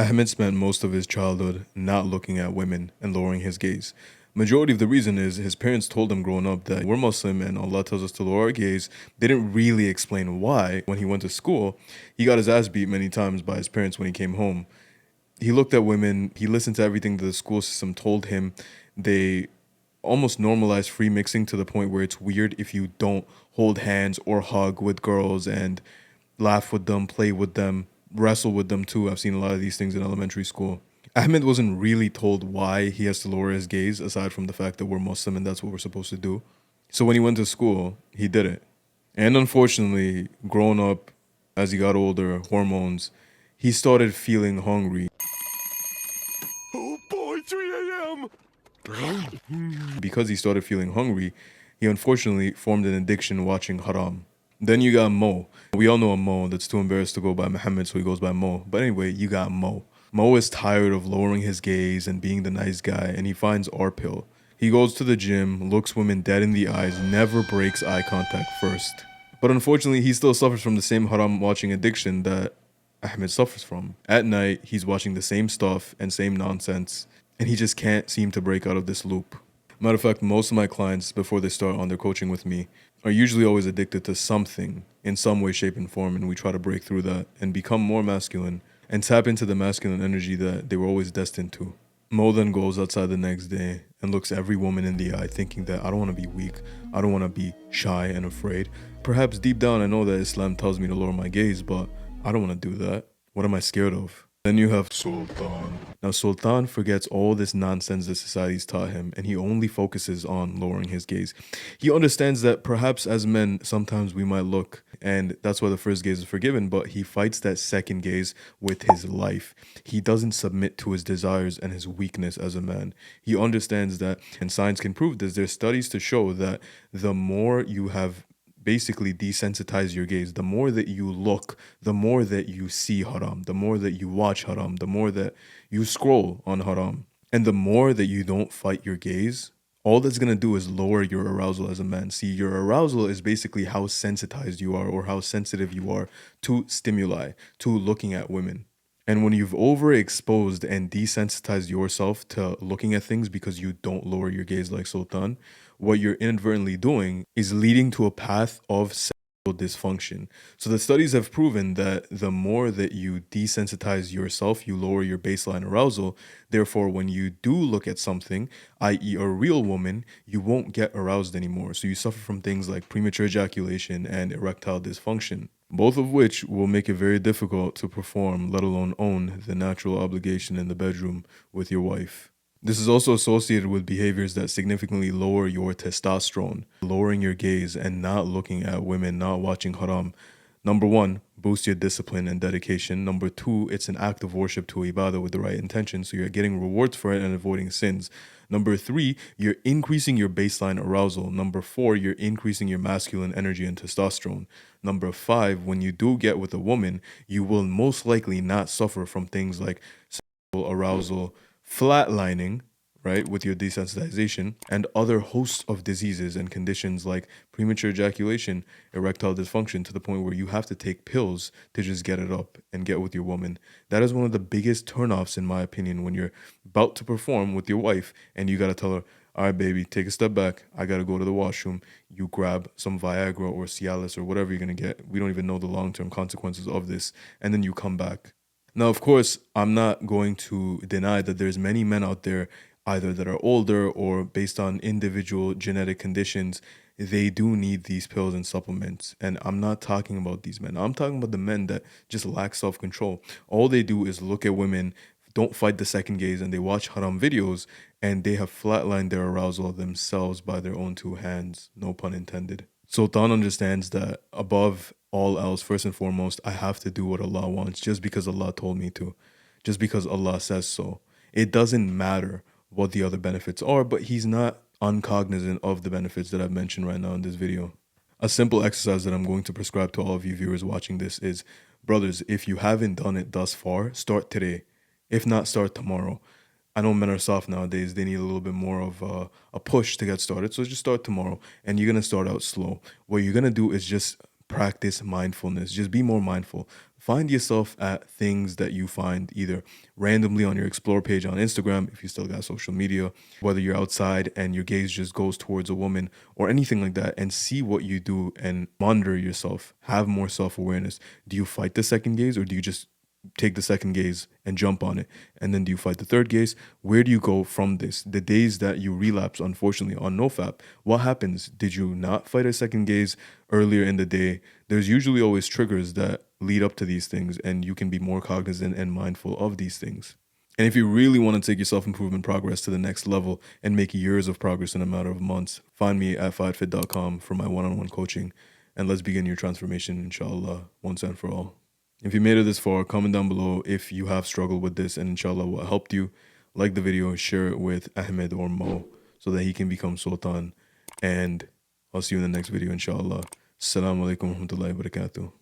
Ahmed spent most of his childhood not looking at women and lowering his gaze. Majority of the reason is his parents told him growing up that we're Muslim and Allah tells us to lower our gaze. They didn't really explain why. When he went to school, he got his ass beat many times by his parents when he came home. He looked at women, he listened to everything that the school system told him. They almost normalized free mixing to the point where it's weird if you don't hold hands or hug with girls and laugh with them, play with them, wrestle with them too. I've seen a lot of these things in elementary school. Ahmed wasn't really told why he has to lower his gaze, aside from the fact that we're Muslim and that's what we're supposed to do. So when he went to school, he did it. And unfortunately, growing up, as he got older, hormones, he started feeling hungry. Oh boy, 3 a.m. Because he started feeling hungry, he unfortunately formed an addiction watching Haram. Then you got Mo. We all know a Mo that's too embarrassed to go by Muhammad, so he goes by Mo. But anyway, you got Mo. Mo is tired of lowering his gaze and being the nice guy, and he finds our pill. He goes to the gym, looks women dead in the eyes, never breaks eye contact first. But unfortunately, he still suffers from the same haram watching addiction that Ahmed suffers from. At night, he's watching the same stuff and same nonsense, and he just can't seem to break out of this loop. Matter of fact, most of my clients, before they start on their coaching with me, are usually always addicted to something in some way, shape, and form, and we try to break through that and become more masculine and tap into the masculine energy that they were always destined to. Mo then goes outside the next day and looks every woman in the eye, thinking that I don't want to be weak, I don't want to be shy and afraid. Perhaps deep down I know that Islam tells me to lower my gaze, but I don't want to do that. What am I scared of? Then you have Sultan. Now Sultan forgets all this nonsense that society's taught him, and he only focuses on lowering his gaze. He understands that perhaps as men, sometimes we might look, and that's why the first gaze is forgiven, but he fights that second gaze with his life. He doesn't submit to his desires and his weakness as a man. He understands that, and science can prove this, there's studies to show that the more you have basically desensitize your gaze, the more that you look, the more that you see haram, the more that you watch haram, the more that you scroll on haram, and the more that you don't fight your gaze, all that's going to do is lower your arousal as a man. See, your arousal is basically how sensitized you are or how sensitive you are to stimuli, to looking at women. And when you've overexposed and desensitized yourself to looking at things because you don't lower your gaze like Sultan, what you're inadvertently doing is leading to a path of sexual dysfunction. So the studies have proven that the more that you desensitize yourself, you lower your baseline arousal. Therefore, when you do look at something, i.e. a real woman, you won't get aroused anymore. So you suffer from things like premature ejaculation and erectile dysfunction, both of which will make it very difficult to perform, let alone own, the natural obligation in the bedroom with your wife. This is also associated with behaviors that significantly lower your testosterone, lowering your gaze and not looking at women, not watching haram. Number one, boost your discipline and dedication. Number two, it's an act of worship to ibadah with the right intention, so you're getting rewards for it and avoiding sins. Number three, you're increasing your baseline arousal. Number four, you're increasing your masculine energy and testosterone. Number five, when you do get with a woman, you will most likely not suffer from things like sexual arousal, flatlining, right, with your desensitization, and other hosts of diseases and conditions like premature ejaculation, erectile dysfunction, to the point where you have to take pills to just get it up and get with your woman. That is one of the biggest turnoffs, in my opinion, when you're about to perform with your wife and you got to tell her, all right, baby, take a step back. I got to go to the washroom. You grab some Viagra or Cialis or whatever you're going to get. We don't even know the long-term consequences of this. And then you come back. Now, of course, I'm not going to deny that there's many men out there, either that are older or based on individual genetic conditions, they do need these pills and supplements. And I'm not talking about these men. I'm talking about the men that just lack self-control. All they do is look at women, don't fight the second gaze, and they watch haram videos, and they have flatlined their arousal themselves by their own two hands, no pun intended. Sultan understands that above all else, first and foremost, I have to do what Allah wants just because Allah told me to, just because Allah says so. It doesn't matter what the other benefits are, but he's not uncognizant of the benefits that I've mentioned right now in this video. A simple exercise that I'm going to prescribe to all of you viewers watching this is, brothers, if you haven't done it thus far, start today. If not, start tomorrow. I know men are soft nowadays. They need a little bit more of a push to get started. So just start tomorrow, and you're going to start out slow. What you're going to do is just practice mindfulness. Just be more mindful. find yourself at things that you find either randomly on your explore page on Instagram, if you still got social media, whether you're outside and your gaze just goes towards a woman or anything like that, and see what you do and monitor yourself. Have more self-awareness. Do you fight the second gaze, or do you just take the second gaze and jump on it? And then do you fight the third gaze? Where do you go from this? The days that you relapse, unfortunately, on Nofap, what happens? Did you not fight a second gaze earlier in the day? There's usually always triggers that lead up to these things, and you can be more cognizant and mindful of these things. And if you really want to take your self-improvement progress to the next level and make years of progress in a matter of months, find me at FaiyadFit.com for my one-on-one coaching, and let's begin your transformation, inshallah, once and for all. If you made it this far, comment down below if you have struggled with this and inshallah what helped you. Like the video, share it with Ahmed or Mo so that he can become Sultan. And I'll see you in the next video, inshallah. Assalamu alaikum wa rahmatullahi wa barakatuh.